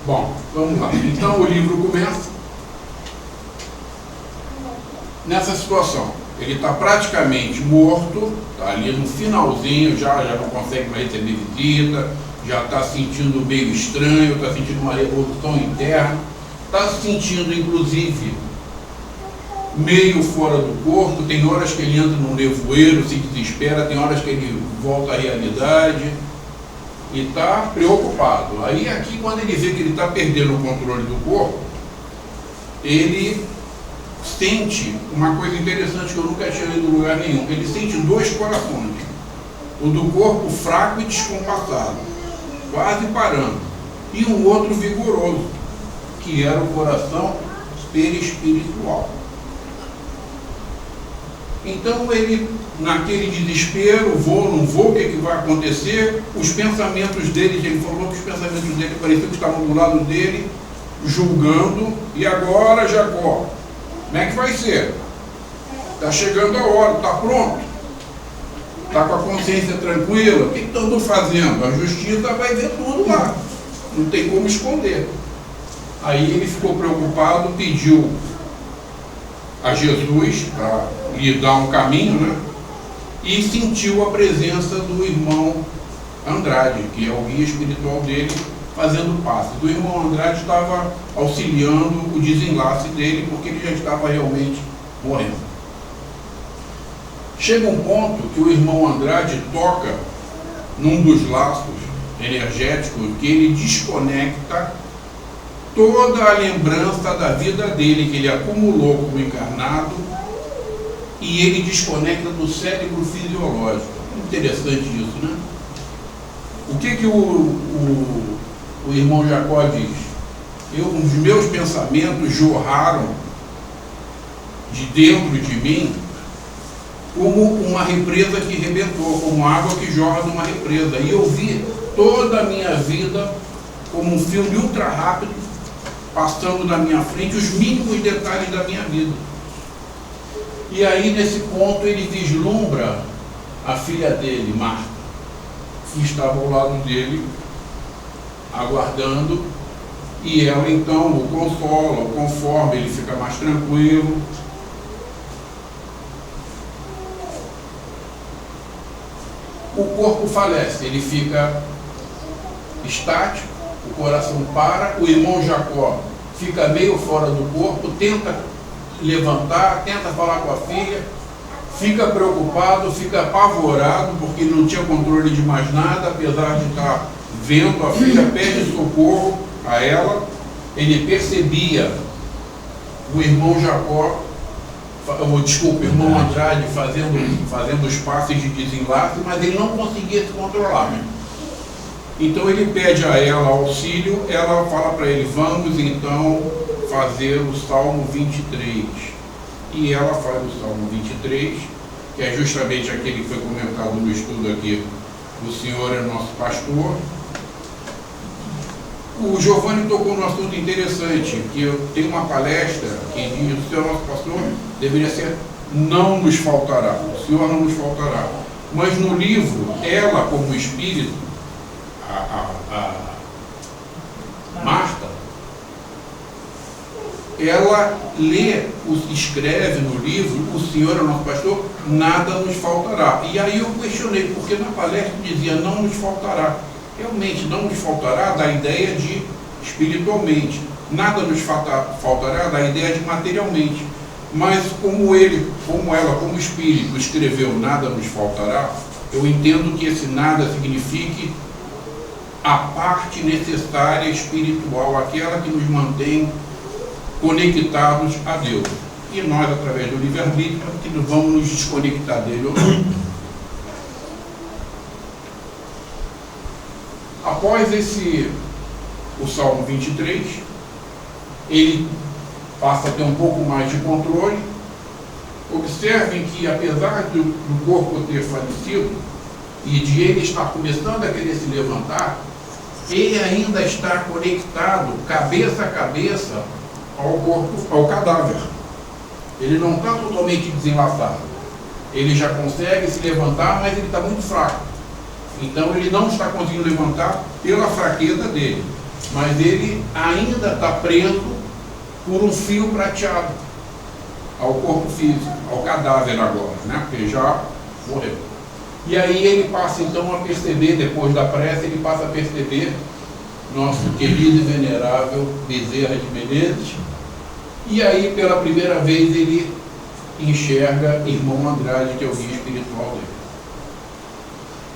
Bom, vamos lá. Então o livro começa nessa situação. Ele está praticamente morto, está ali no finalzinho, já não consegue mais receber visita, já está sentindo meio estranho, está sentindo uma revolução interna, está se sentindo, inclusive, meio fora do corpo. Tem horas que ele entra num nevoeiro, se desespera, tem horas que ele volta à realidade e está preocupado. Aí aqui, quando ele vê que ele está perdendo o controle do corpo, ele sente uma coisa interessante que eu nunca tinha lido em lugar nenhum. Ele sente dois corações, o do corpo fraco e descompassado, quase parando, e um outro vigoroso, que era o coração perispiritual. Então ele, naquele desespero, vou, não vou, o que vai acontecer? Os pensamentos dele, ele falou que os pensamentos dele pareciam que estavam do lado dele, julgando. E agora, Jacó, como é que vai ser? Está chegando a hora, está pronto? Está com a consciência tranquila? O que estão fazendo? A justiça vai ver tudo lá, não tem como esconder. Aí ele ficou preocupado, pediu a Jesus para lhe dar um caminho, né? E sentiu a presença do irmão Andrade, que é o guia espiritual dele, fazendo passe. O irmão Andrade estava auxiliando o desenlace dele, porque ele já estava realmente morrendo. Chega um ponto que o irmão Andrade toca num dos laços energéticos que ele desconecta toda a lembrança da vida dele, que ele acumulou como encarnado, e ele desconecta do cérebro fisiológico. Interessante isso, né? O que o irmão Jacó diz? Os meus pensamentos jorraram de dentro de mim como uma represa que rebentou, como água que jorra de uma represa. E eu vi toda a minha vida como um filme ultra rápido, passando na minha frente os mínimos detalhes da minha vida. E aí, nesse ponto, ele vislumbra a filha dele, Marta, que estava ao lado dele, aguardando, e ela então o consola, o conforma, ele fica mais tranquilo. O corpo falece, ele fica estático, o coração para, o irmão Jacó fica meio fora do corpo, tenta levantar, tenta falar com a filha, fica preocupado, fica apavorado, porque não tinha controle de mais nada, apesar de estar vendo a filha, pede socorro a ela. Ele percebia o irmão Jacó, o irmão Andrade fazendo os passos de desenlace, mas ele não conseguia se controlar, né? Então ele pede a ela auxílio, ela fala para ele, vamos então fazer o Salmo 23. E ela faz o Salmo 23, que é justamente aquele que foi comentado no estudo aqui, o Senhor é nosso pastor. O Giovanni tocou num assunto interessante, que eu tenho uma palestra que diz, o Senhor nosso pastor deveria ser, não nos faltará, o Senhor não nos faltará. Mas no livro, ela como espírito, a Marta, ela lê, escreve no livro, o Senhor é nosso pastor, nada nos faltará. E aí eu questionei, porque na palestra dizia, não nos faltará. Realmente, não nos faltará da ideia de espiritualmente. Nada nos faltará da ideia de materialmente. Mas como ela, como espírito, escreveu nada nos faltará, eu entendo que esse nada signifique a parte necessária espiritual, aquela que nos mantém conectados a Deus. E nós, através do livre-arbítrio, que vamos nos desconectar dele ou não. Após o Salmo 23, ele passa a ter um pouco mais de controle. Observem que, apesar do corpo ter falecido e de ele estar começando a querer se levantar, ele ainda está conectado, cabeça a cabeça, ao corpo, ao cadáver. Ele não está totalmente desenlaçado. Ele já consegue se levantar, mas ele está muito fraco. Então ele não está conseguindo levantar pela fraqueza dele, mas ele ainda está preso por um fio prateado ao corpo físico, ao cadáver agora, né? Porque já morreu. E aí ele passa então a perceber, depois da prece, ele passa a perceber nosso querido e venerável Bezerra de Menezes, e aí pela primeira vez ele enxerga irmão Andrade, que é o guia espiritual dele.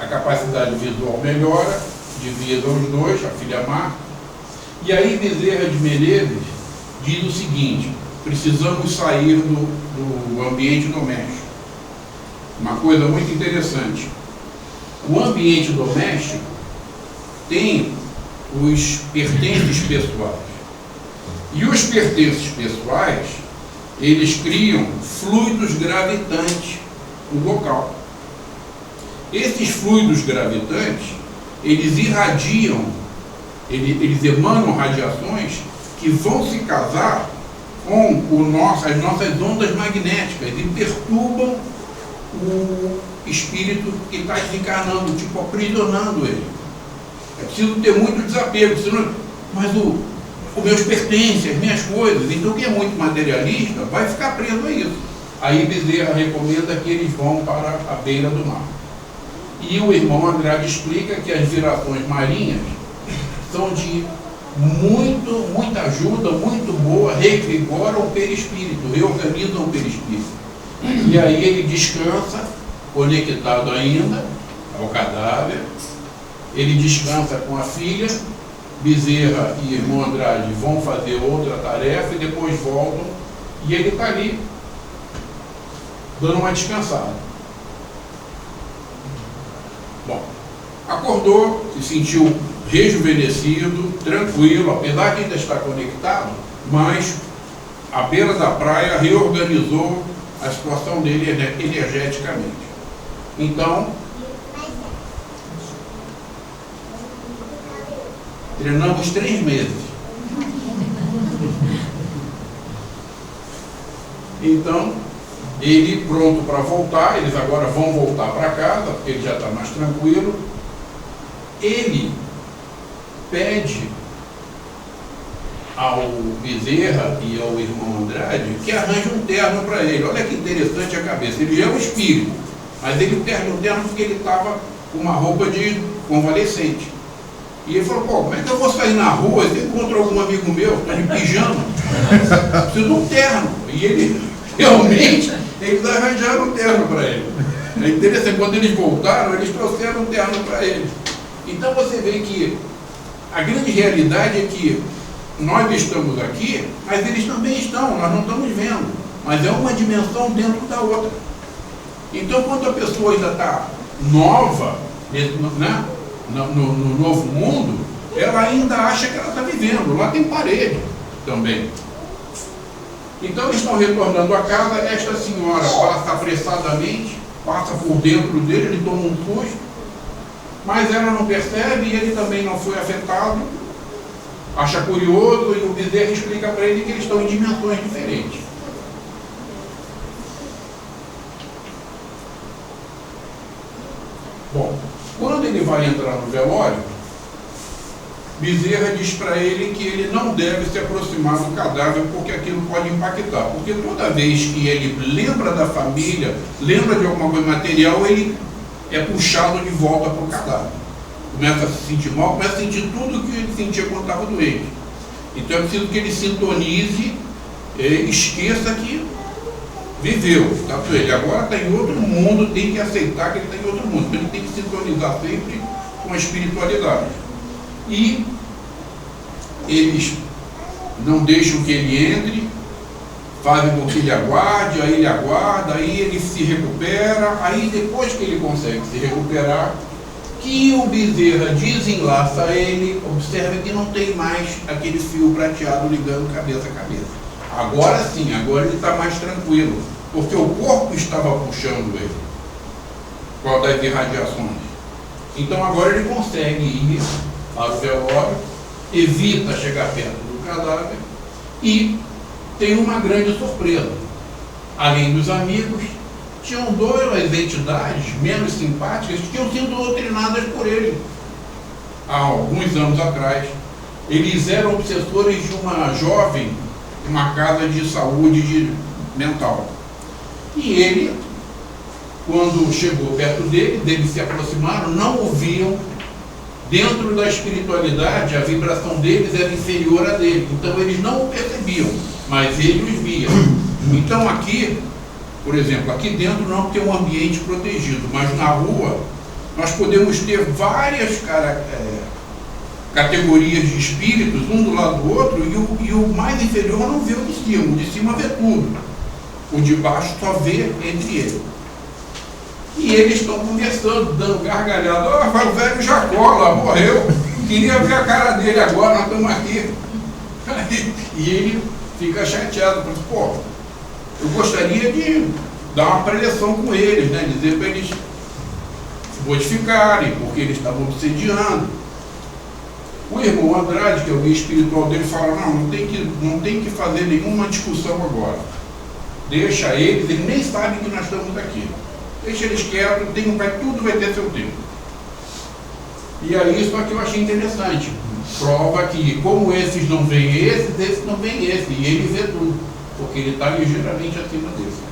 A capacidade visual melhora, devido aos dois, a filha Marta. E aí Bezerra de Menezes diz o seguinte: precisamos sair do ambiente doméstico. Uma coisa muito interessante: o ambiente doméstico tem os pertences pessoais. E os pertences pessoais, eles criam fluidos gravitantes no local. Esses fluidos gravitantes, eles irradiam, eles emanam radiações que vão se casar com as nossas ondas magnéticas e perturbam o espírito que está desencarnando, tipo aprisionando ele. É preciso ter muito desapego, senão, mas os meus pertences, as minhas coisas, então quem é muito materialista vai ficar preso a isso. Aí Bezerra recomenda que eles vão para a beira do mar. E o irmão Andrade explica que as virações marinhas são de muita ajuda, muito boa, revigoram o perispírito, reorganizam o perispírito. E aí ele descansa, conectado ainda ao cadáver, ele descansa com a filha. Bezerra e irmão Andrade vão fazer outra tarefa e depois voltam, e ele está ali, dando uma descansada. Bom, acordou, se sentiu rejuvenescido, tranquilo, apesar de ainda estar conectado, mas a beira da praia reorganizou a situação dele energeticamente. Então, treinamos 3 meses. Então, ele pronto para voltar, eles agora vão voltar para casa, porque ele já está mais tranquilo. Ele pede ao Bezerra e ao irmão Andrade que arranje um terno para ele. Olha que interessante a cabeça. Ele já é um espírito, mas ele perde um terno porque ele estava com uma roupa de convalescente. E ele falou: pô, como é que eu vou sair na rua se eu encontro algum amigo meu que está de pijama? Preciso de um terno. E ele realmente, eles arranjaram um terno para ele. É interessante, quando eles voltaram, eles trouxeram um terno para ele. Então você vê que a grande realidade é que nós estamos aqui, mas eles também estão, nós não estamos vendo. Mas é uma dimensão dentro da outra. Então quando a pessoa ainda está nova, né, no novo mundo, ela ainda acha que ela está vivendo. Lá tem parede também. Então eles estão retornando a casa. Esta senhora passa apressadamente, passa por dentro dele, ele toma um susto, mas ela não percebe e ele também não foi afetado, acha curioso, e o Bezerra explica para ele que eles estão em dimensões diferentes. Bom, quando ele vai entrar no velório, Bezerra diz para ele que ele não deve se aproximar do cadáver porque aquilo pode impactar. Porque toda vez que ele lembra da família, lembra de alguma coisa material, ele é puxado de volta para o cadáver. Começa a se sentir mal, começa a sentir tudo o que ele sentia quando estava doente. Então é preciso que ele sintonize, esqueça que viveu, tá? Ele agora está em outro mundo, tem que aceitar que ele está em outro mundo. Então ele tem que sintonizar sempre com a espiritualidade. E eles não deixam que ele entre, fazem com que ele aguarde, aí ele aguarda, aí ele se recupera, aí depois que ele consegue se recuperar, que o Bezerra desenlaça ele, observa que não tem mais aquele fio prateado ligando cabeça a cabeça. Agora sim, agora ele está mais tranquilo, porque o corpo estava puxando ele, por causa das irradiações. Então agora ele consegue ir para o velório, evita chegar perto do cadáver e tem uma grande surpresa. Além dos amigos, tinham duas entidades menos simpáticas que tinham sido doutrinadas por ele há alguns anos atrás. Eles eram obsessores de uma jovem em uma casa de saúde mental. E ele, quando chegou perto deles se aproximaram, não ouviam. Dentro da espiritualidade, a vibração deles era inferior à dele. Então eles não o percebiam, mas ele os via. Então aqui, por exemplo, aqui dentro não tem um ambiente protegido, mas na rua nós podemos ter várias categorias de espíritos, um do lado do outro, e o mais inferior não vê o de cima vê tudo. O de baixo só vê entre eles. E eles estão conversando, dando gargalhada. O velho Jacó lá morreu, queria ver a cara dele agora, nós estamos aqui. E ele fica chateado, porque, pô, eu gostaria de dar uma preleção com eles, né? Dizer para eles se modificarem, porque eles estavam obsediando. O irmão Andrade, que é o guia espiritual dele, fala, não tem que fazer nenhuma discussão agora. Deixa eles nem sabem que nós estamos aqui. Deixa eles quietos, tudo vai ter seu tempo. E aí, só que eu achei interessante. Prova que, como esses não veem esses não veem esse. E ele vê tudo, porque ele está ligeiramente acima desse.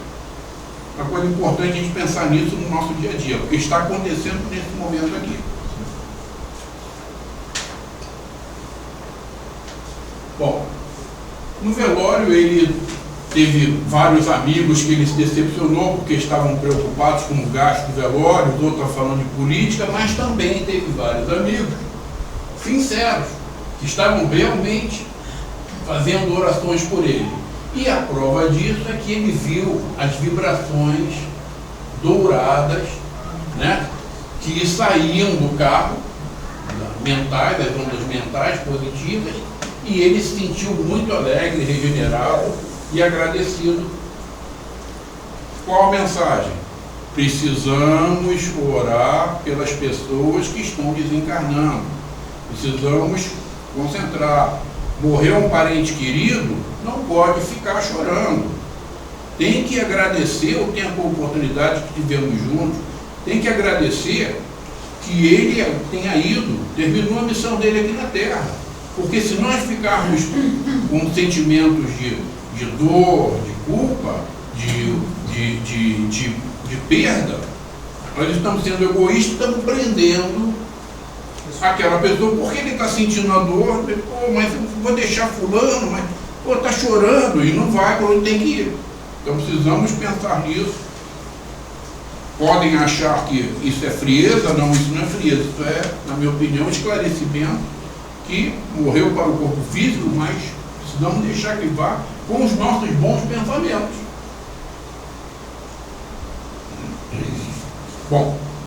Uma coisa importante a gente pensar nisso no nosso dia a dia, porque está acontecendo nesse momento aqui. Bom, no velório ele teve vários amigos que ele se decepcionou porque estavam preocupados com o gasto do velório, os outros falando de política, mas também teve vários amigos sinceros, que estavam realmente fazendo orações por ele. E a prova disso é que ele viu as vibrações douradas, né, que saíam do carro, mentais, as ondas mentais positivas, e ele se sentiu muito alegre, regenerado e agradecido. Qual a mensagem? Precisamos orar pelas pessoas que estão desencarnando. Precisamos concentrar. Morreu um parente querido, não pode ficar chorando. Tem que agradecer o tempo e a oportunidade que tivemos juntos. Tem que agradecer que ele tenha ido, terminou a missão dele aqui na Terra. Porque se nós ficarmos com sentimentos de dor, de culpa, de perda, nós estamos sendo egoístas, estamos prendendo aquela pessoa, porque ele está sentindo a dor, pô, mas eu vou deixar fulano, mas pô, está chorando e não vai para onde tem que ir. Então precisamos pensar nisso. Podem achar que isso é frieza, não, isso não é frieza, isso é, na minha opinião, esclarecimento, que morreu para o corpo físico, mas precisamos deixar que vá com os nossos bons pensamentos. Bom,